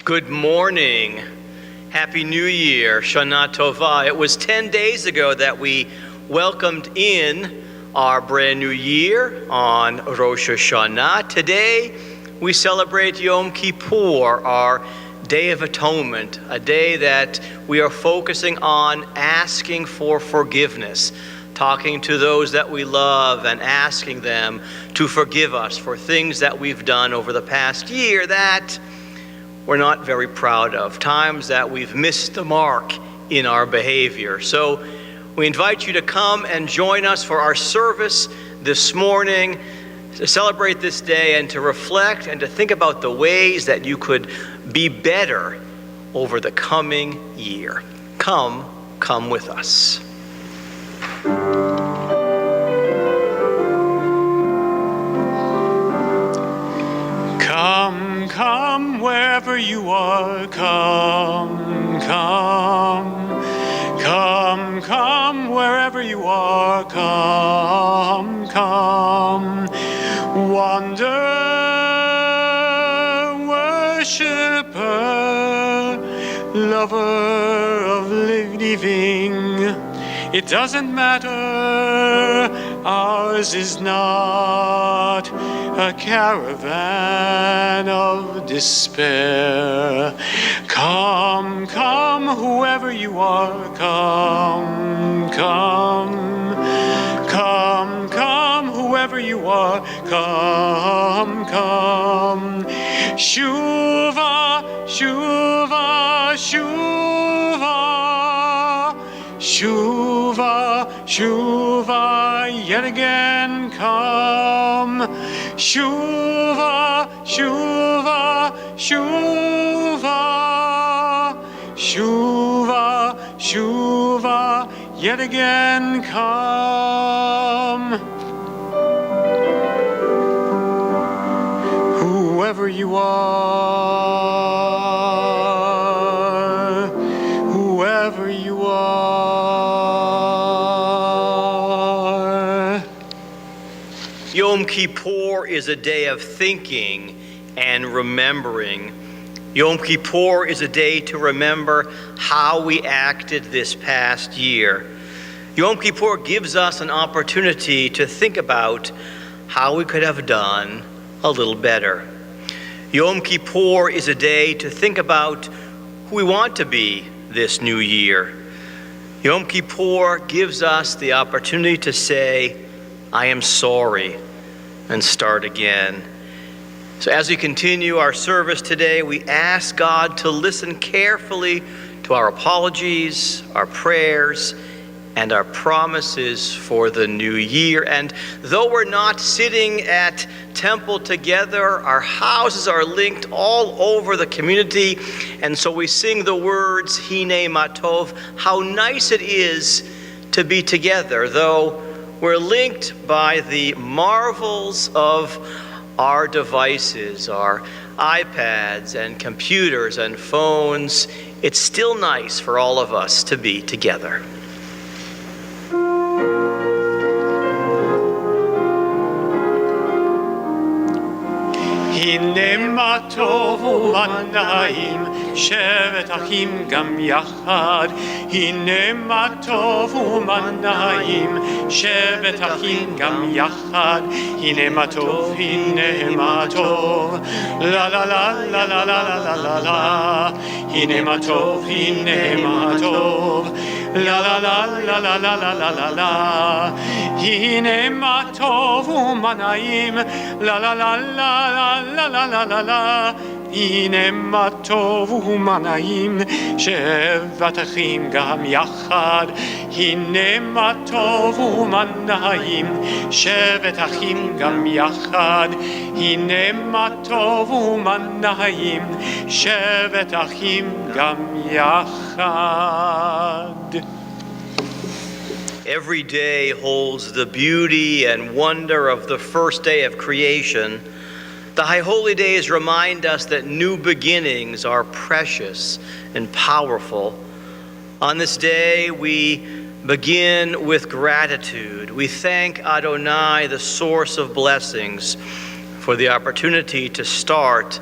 Good morning. Happy New Year, Shana Tova. It was 10 days ago that we welcomed in our brand new year on Rosh Hashanah. Today, we celebrate Yom Kippur, our Day of Atonement, a day that we are focusing on asking for forgiveness, talking to those that we love and asking them to forgive us for things that we've done over the past year that we're not very proud of, times that we've missed the mark in our behavior. So we invite you to come and join us for our service this morning to celebrate this day and to reflect and to think about the ways that you could be better over the coming year. Come with us. Come, wherever you are, come, wherever you are, come, wander, worshiper, lover of living. It doesn't matter, ours is not a caravan of despair. Come, whoever you are, come, whoever you are, come. Shuva, shuva, shuva, shuva, shuva, yet again come. Shuva, shuva, shuva, shuva, shuva, yet again come. Whoever you are, whoever you are. Yom Kippur is a day of thinking and remembering. Yom Kippur is a day to remember how we acted this past year. Yom Kippur gives us an opportunity to think about how we could have done a little better. Yom Kippur is a day to think about who we want to be this new year. Yom Kippur gives us the opportunity to say, I am sorry, and start again. So as we continue our service today, we ask God to listen carefully to our apologies, our prayers, and our promises for the new year. And though we're not sitting at temple together, our houses are linked all over the community. And so we sing the words, Hine Matov, how nice it is to be together, though we're linked by the marvels of our devices, our iPads and computers and phones. It's still nice for all of us to be together. הנה מה טוב ומה נעים, שבת אחים גם יחד. הנה מה טוב ומה נעים, שבת אחים גם יחד. הנה מה טוב, הנה מה טוב, לה לה לה לה לה לה לה לה לה. הנה מה טוב, הנה מה טוב, לה לה לה לה לה לה לה לה לה לה. הנה מה טוב ומה נעים, לה לה לה לה לה לה לה לה לה. הנה מה טוב ומה נעים, שבת אחים גם יחד. הנה מה טוב ומה נעים, שבת אחים גם יחד. הנה מה טוב ומה נעים, שבת אחים גם יחד. Every day holds the beauty and wonder of the first day of creation. The High Holy Days remind us that new beginnings are precious and powerful. On this day, we begin with gratitude. We thank Adonai, the source of blessings, for the opportunity to start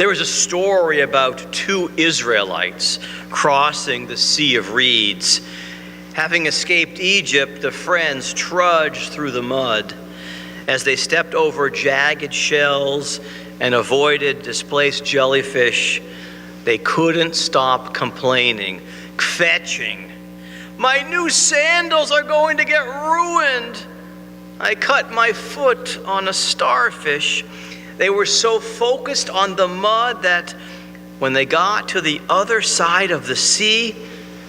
There was a story about two Israelites crossing the Sea of Reeds. Having escaped Egypt, the friends trudged through the mud. As they stepped over jagged shells and avoided displaced jellyfish, they couldn't stop complaining, kvetching. "My new sandals are going to get ruined. I cut my foot on a starfish." They were so focused on the mud that when they got to the other side of the sea,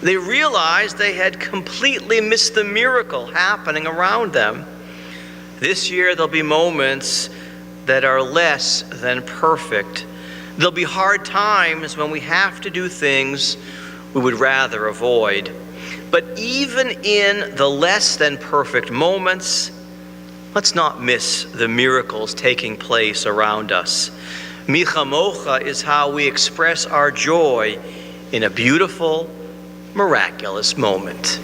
they realized they had completely missed the miracle happening around them. This year, there'll be moments that are less than perfect. There'll be hard times when we have to do things we would rather avoid. But even in the less than perfect moments, let's not miss the miracles taking place around us. Mi chamocha is how we express our joy in a beautiful, miraculous moment.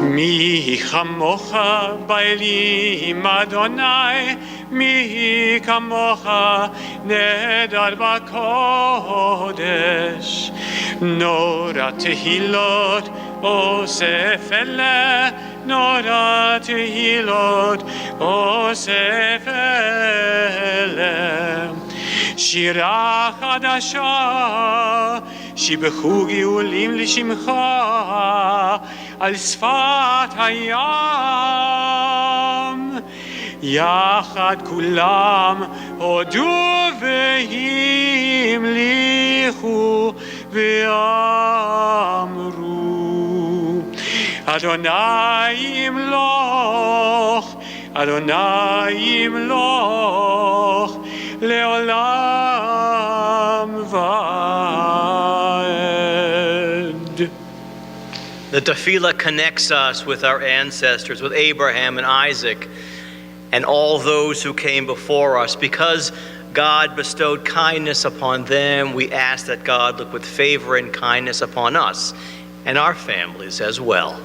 Mi chamocha ba'elim Adonai, mi kamocha nedar b'kodesh. Nora tehilot osef ele, nora tehilot osef ele. Shira chadasha, שיבחו גאולים לשמך על שפת הים. יחד כולם הודו והמליכו ואמרו, אדוני ימלוך, אדוני ימלוך לעולם ועד. The tefillah connects us with our ancestors, with Abraham and Isaac, and all those who came before us. Because God bestowed kindness upon them, we ask that God look with favor and kindness upon us and our families as well.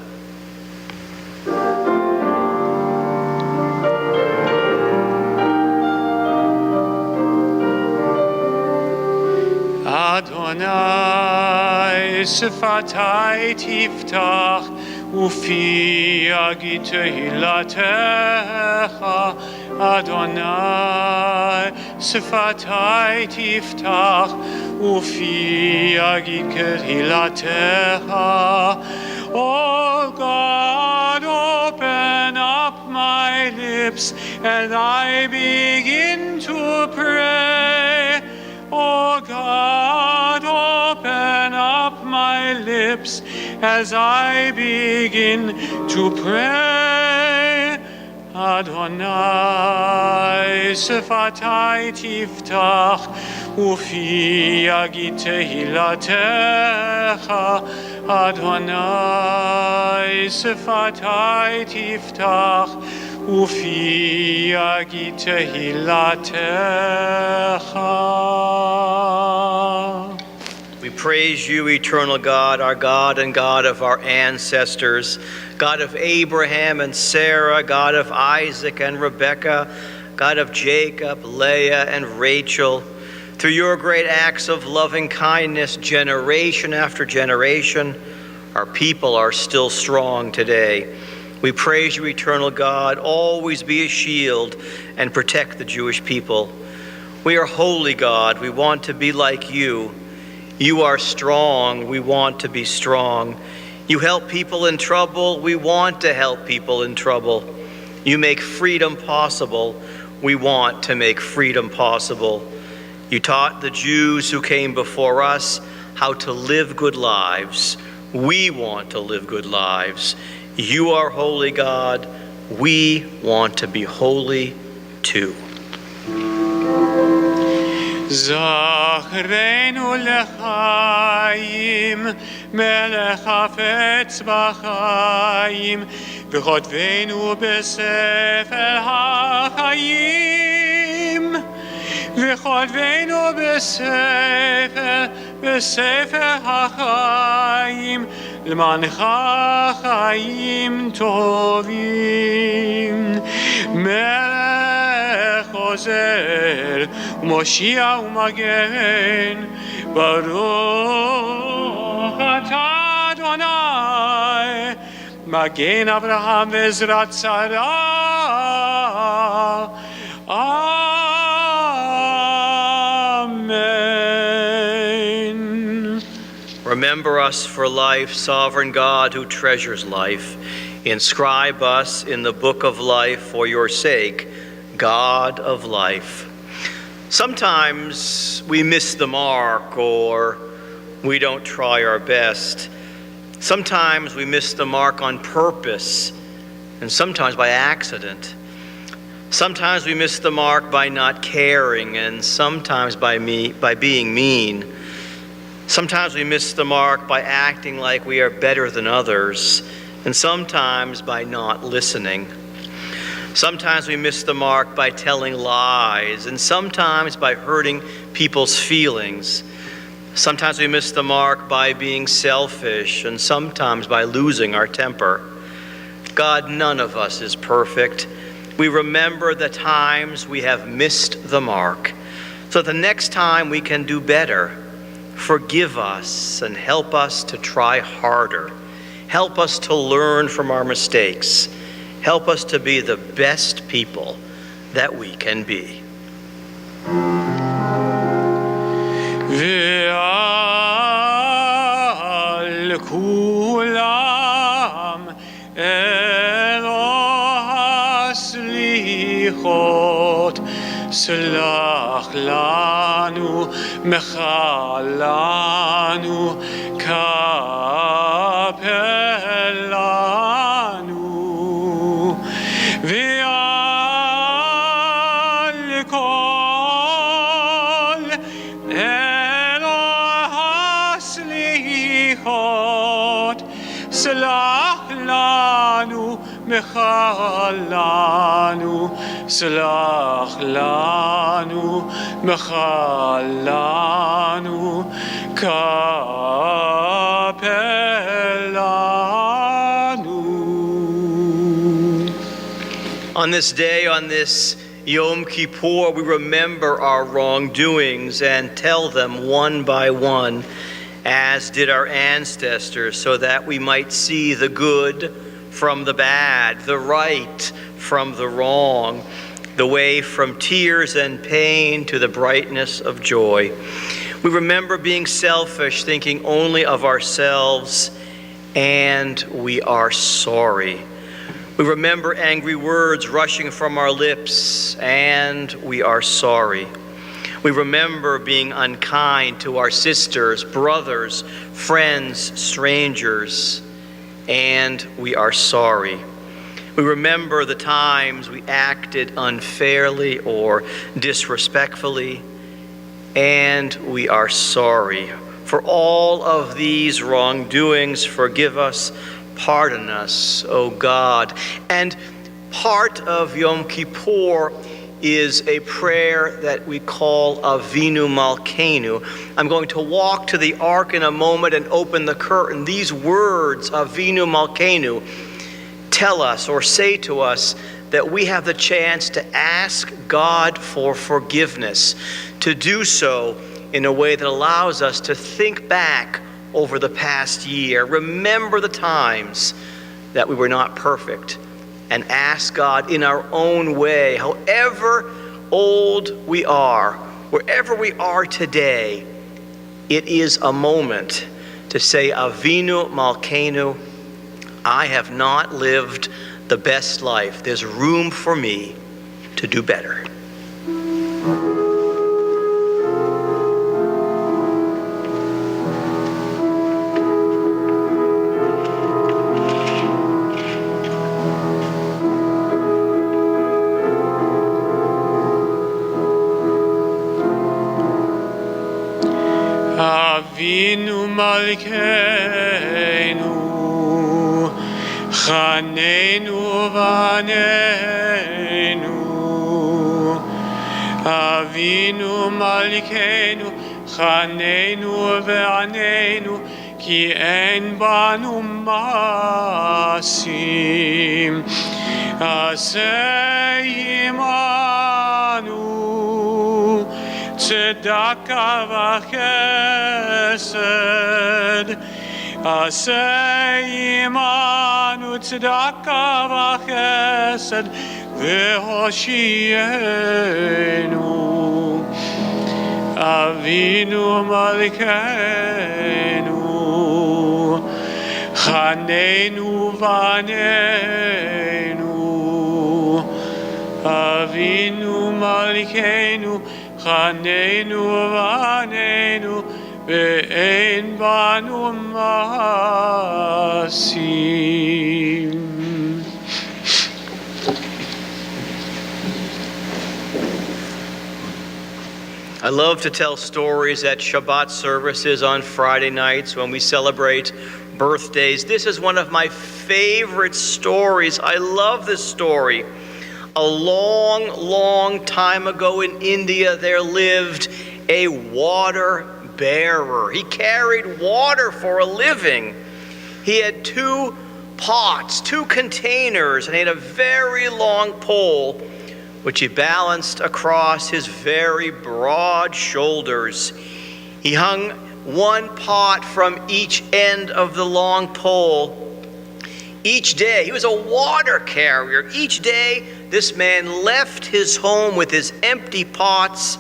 Adonai sfatai tiftach ufi yagid tehilatecha. Adonai sfatai tiftach ufi yagid tehilatecha. Oh God, open up my lips and I begin to pray. Oh God, open up my lips as I begin to pray. Adonai sfatai tiftach ufi yagid tehilatecha. Adonai sfatai tiftach ufi yagid tehilatecha. We praise you, eternal God, our God and God of our ancestors, God of Abraham and Sarah, God of Isaac and Rebekah, God of Jacob, Leah, and Rachel. Through your great acts of loving kindness, generation after generation, our people are still strong today. We praise you, eternal God. Always be a shield and protect the Jewish people. We are holy, God. We want to be like you. You are strong. We want to be strong. You help people in trouble. We want to help people in trouble. You make freedom possible. We want to make freedom possible. You taught the Jews who came before us how to live good lives. We want to live good lives. You are holy, God. We want to be holy too. זכרנו לחיים, מלך חפץ בחיים, וכותבנו בספר החיים. וכותבנו בספר החיים, למענך חיים טובים. מלך עוזר ומושיע ומגן, ברוך אתה אדוני, מגן אברהם ועזרת שרה. Amen. Remember us for life, sovereign God who treasures life. Inscribe us in the book of life for your sake, God of life. Sometimes we miss the mark, or we don't try our best. Sometimes we miss the mark on purpose, and sometimes by accident. Sometimes we miss the mark by not caring, and sometimes by being mean. Sometimes we miss the mark by acting like we are better than others, and sometimes by not listening. Sometimes we miss the mark by telling lies, and sometimes by hurting people's feelings. Sometimes we miss the mark by being selfish, and sometimes by losing our temper. God, none of us is perfect. We remember the times we have missed the mark, so the next time we can do better. Forgive us and help us to try harder. Help us to learn from our mistakes. Help us to be the best people that we can be. ועל כולם הסליחות, סלח לנו, מחל לנו, כפר לנו. ועל כל הסליחות, סלח לנו, מחל לנו, סלח לנו, מחל לנו, כפר לנו. On this day, on this Yom Kippur, we remember our wrongdoings and tell them one by one, as did our ancestors, so that we might see the good from the bad, the right from the wrong, the way from tears and pain to the brightness of joy. We remember being selfish, thinking only of ourselves, and we are sorry. We remember angry words rushing from our lips, and we are sorry. We remember being unkind to our sisters, brothers, friends, strangers, and we are sorry. We remember the times we acted unfairly or disrespectfully, and we are sorry. For all of these wrongdoings, forgive us, pardon us, O God. And part of Yom Kippur is a prayer that we call Avinu Malkeinu. I'm going to walk to the ark in a moment and open the curtain. These words, Avinu Malkeinu, tell us or say to us that we have the chance to ask God for forgiveness, to do so in a way that allows us to think back over the past year, remember the times that we were not perfect, and ask God in our own way, however old we are, wherever we are today, it is a moment to say, Avinu Malkeinu, I have not lived the best life. There's room for me to do better. Avinu Malkeinu, Chanenu Vanenu. Avinu Malkeinu, Chanenu Vanenu, כי אין בנו מעשים. עשה עמנו צדקה וחסד. עשה עמנו צדקה וחסד והושיענו. אבינו מלכנו, חננו בנינו. אבינו מלכנו, חננו בנינו, ואין בנו מעשים. I love to tell stories at Shabbat services on Friday nights when we celebrate birthdays. This is one of my favorite stories. I love this story. A long, long time ago in India, there lived a water bearer. He carried water for a living. He had 2 pots, 2 containers, and he had a very long pole which he balanced across his very broad shoulders. He hung 1 pot from each end of the long pole. Each day, he was a water carrier. Each day, this man left his home with his empty pots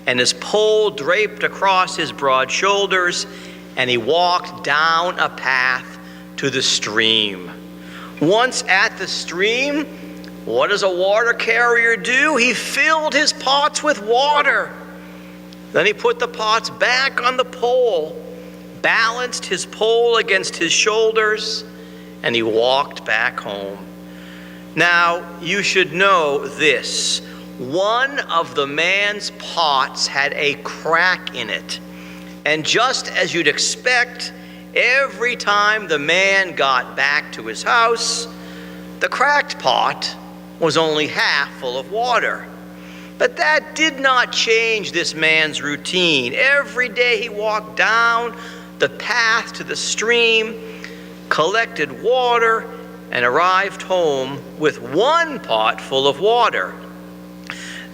and his pole draped across his broad shoulders, and he walked down a path to the stream. Once at the stream, what does a water carrier do? He filled his pots with water. Then he put the pots back on the pole, balanced his pole against his shoulders, and he walked back home. Now, you should know this. One of the man's pots had a crack in it. And just as you'd expect, every time the man got back to his house, the cracked pot was only half full of water. But that did not change this man's routine. Every day he walked down the path to the stream, collected water, and arrived home with 1 pot full of water.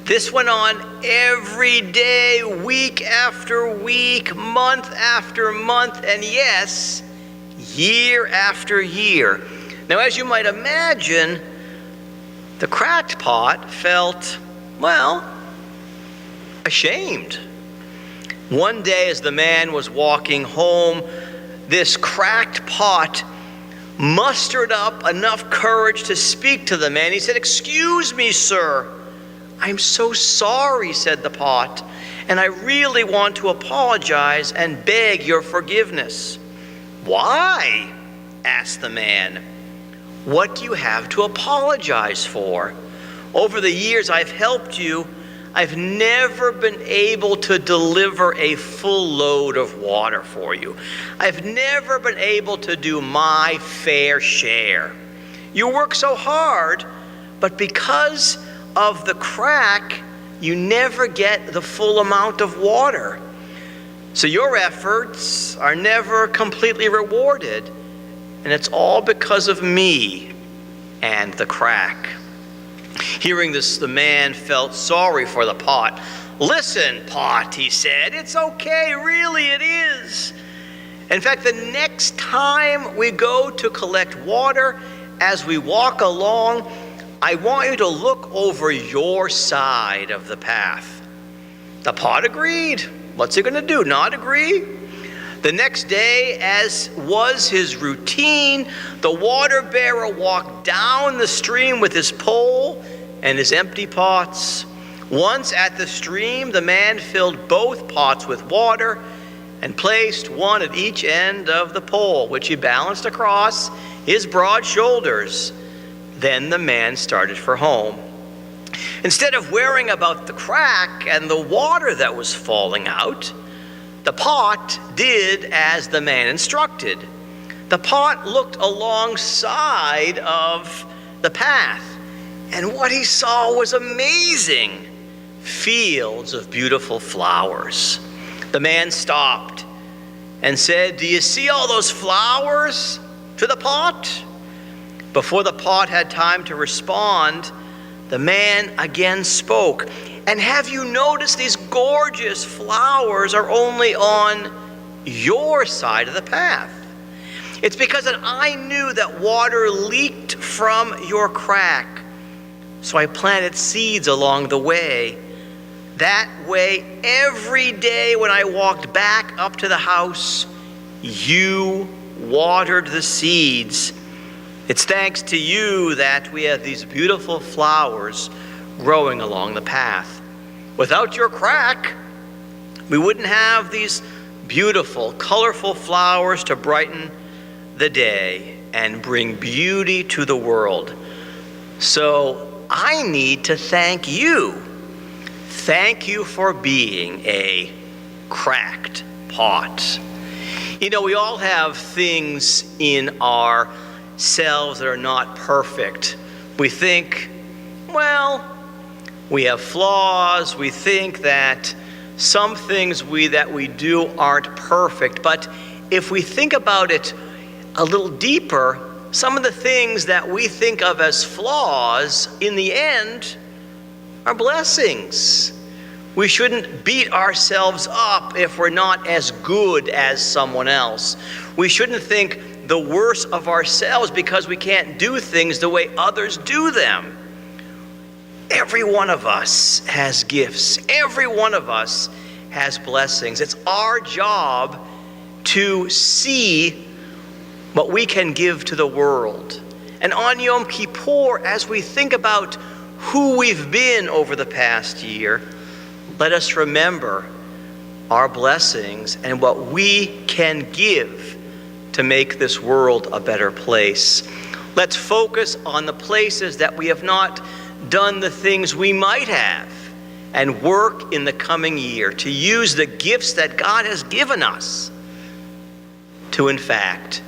This went on every day, week after week, month after month, and yes, year after year. Now, as you might imagine, the cracked pot felt, well, ashamed. One day as the man was walking home, this cracked pot mustered up enough courage to speak to the man. He said, "Excuse me, sir. I'm so sorry," said the pot, "and I really want to apologize and beg your forgiveness." "Why?" asked the man. "What do you have to apologize for? Over the years I've helped you, I've never been able to deliver a full load of water for you. I've never been able to do my fair share. You work so hard, but because of the crack, you never get the full amount of water. So your efforts are never completely rewarded, and it's all because of me and the crack." Hearing this, the man felt sorry for the pot. "Listen, pot," he said, "it's okay, really it is. In fact, the next time we go to collect water, as we walk along, I want you to look over your side of the path." The pot agreed. What's he going to do, not agree? The next day, as was his routine, the water bearer walked down the stream with his pole and his empty pots. Once at the stream, the man filled both pots with water and placed one at each end of the pole, which he balanced across his broad shoulders. Then the man started for home. Instead of worrying about the crack and the water that was falling out, the pot did as the man instructed. The pot looked alongside of the path, and what he saw was amazing. Fields of beautiful flowers. The man stopped and said, "Do you see all those flowers to the pot?" Before the pot had time to respond, the man again spoke. "And have you noticed these gorgeous flowers are only on your side of the path? It's because that I knew that water leaked from your crack. So I planted seeds along the way. That way, every day when I walked back up to the house, you watered the seeds. It's thanks to you that we have these beautiful flowers growing along the path. Without your crack, we wouldn't have these beautiful, colorful flowers to brighten the day and bring beauty to the world. So I need to thank you. Thank you for being a cracked pot." You know, we all have things in ourselves that are not perfect. We think, well, we have flaws. We think that some things that we do aren't perfect. But if we think about it a little deeper, some of the things that we think of as flaws, in the end, are blessings. We shouldn't beat ourselves up if we're not as good as someone else. We shouldn't think the worse of ourselves because we can't do things the way others do them. Every one of us has gifts. Every one of us has blessings. It's our job to see what we can give to the world. And on Yom Kippur, as we think about who we've been over the past year, let us remember our blessings and what we can give to make this world a better place. Let's focus on the places that we have not done the things we might have, and work in the coming year to use the gifts that God has given us to, in fact,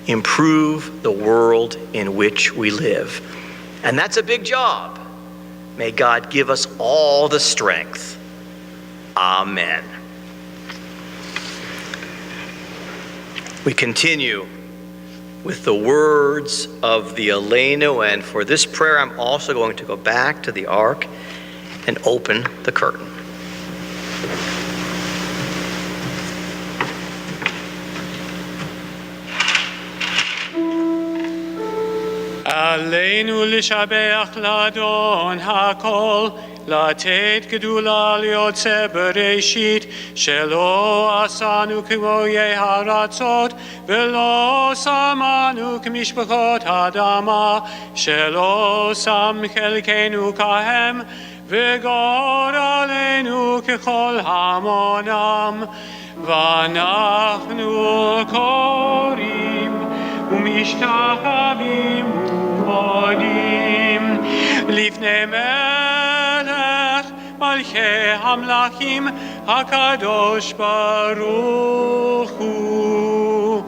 improve the world in which we live. And that's a big job. May God give us all the strength. Amen. We continue with the words of the Aleinu, and for this prayer I'm also going to go back to the ark and open the curtain. עלינו לשבח לאדון הכל, לתת גדולה ליוצא בראשית, שלא עשנו כמויי הארצות, ולא שמנו כמשפחות האדמה, שלא שם חלקנו כהם, וגורלנו ככל המונם, ואנחנו קוראים ומשתחווים ומודים לפני מלך מלכי המלכים הקדוש ברוך הוא.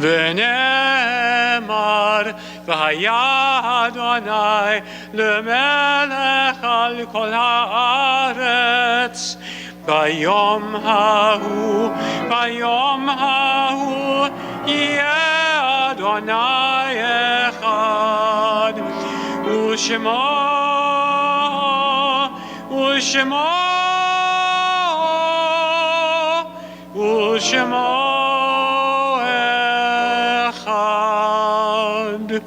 ונאמר והיה אדוני למלך על כל הארץ. ביום ההוא יהיה אדוני אחד, ושמו אחד.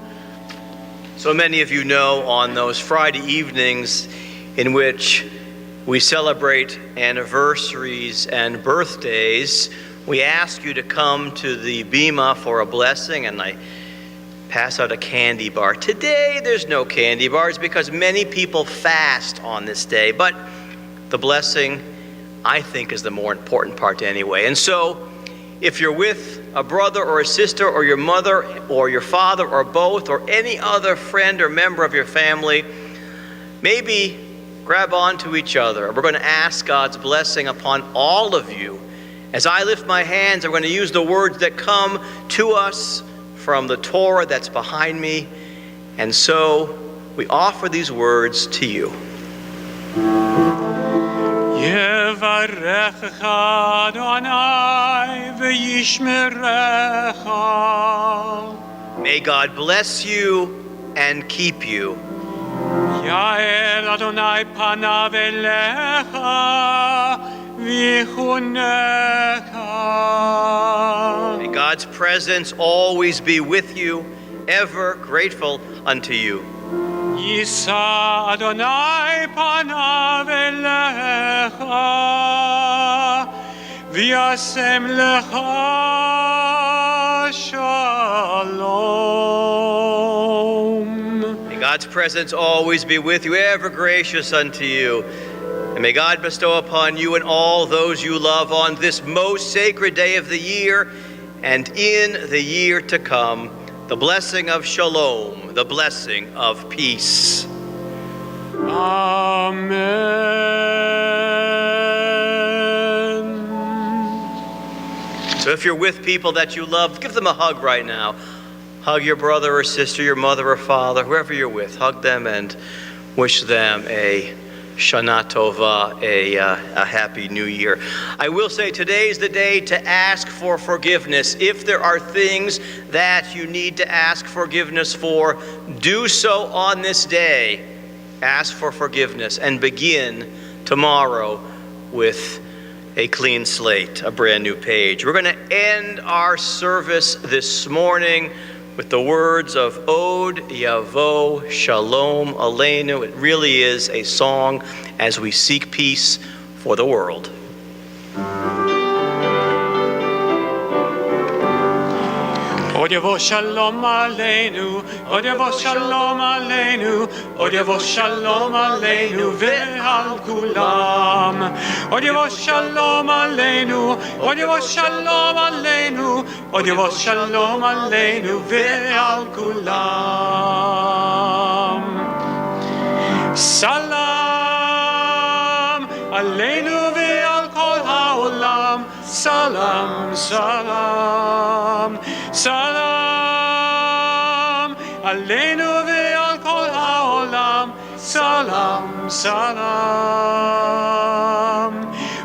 So many of you know, on those Friday evenings in which we celebrate anniversaries and birthdays, we ask you to come to the bima for a blessing, and I pass out a candy bar. Today there's no candy bars because many people fast on this day, but the blessing, I think, is the more important part anyway. And so if you're with a brother or a sister or your mother or your father or both or any other friend or member of your family, maybe grab onto each other. We're going to ask God's blessing upon all of you. As I lift my hands, I'm going to use the words that come to us from the Torah that's behind me. And so we offer these words to you. יברכך אדוני וישמרך. May God bless you and keep you. יאר אדוני פניו אליך ויחונך. May God's presence always be with you, ever grateful unto you. יישא אדוני פניו אליך וישם לך שלום. May God's presence always be with you, ever gracious unto you. And may God bestow upon you and all those you love on this most sacred day of the year and in the year to come, the blessing of shalom, the blessing of peace. Amen. So if you're with people that you love, give them a hug right now. Hug your brother or sister, your mother or father, whoever you're with. Hug them and wish them a Shana Tova, a happy new year. I will say today is the day to ask for forgiveness. If there are things that you need to ask forgiveness for, do so on this day. Ask for forgiveness and begin tomorrow with a clean slate, a brand new page. We're going to end our service this morning with the words of Od Yavo Shalom Aleinu. It really is a song as we seek peace for the world. Od yavo shalom aleinu, od yavo shalom aleinu, od yavo shalom aleinu ve'al kulam. Od yavo shalom aleinu, od yavo shalom aleinu, od yavo shalom aleinu ve'al kulam. Salam aleinu ve'al kol ha'olam. Salam, salam, salam, aleinu ve'al kol ha'olam. Salam, salam.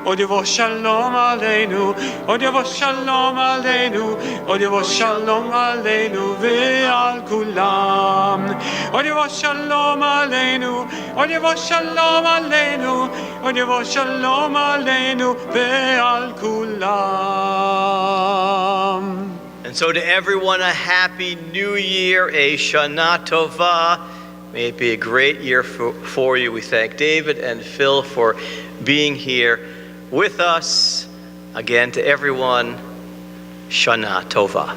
Od yavo shalom aleinu, od yavo shalom aleinu, od yavo shalom aleinu ve'al kulam. Od yavo shalom aleinu, od yavo shalom aleinu, od yavo shalom aleinu ve'al kulam. And so to everyone, a happy new year, a Shana Tova. May it be a great year for you. We thank David and Phil for being here with us. Again, to everyone, Shana Tova.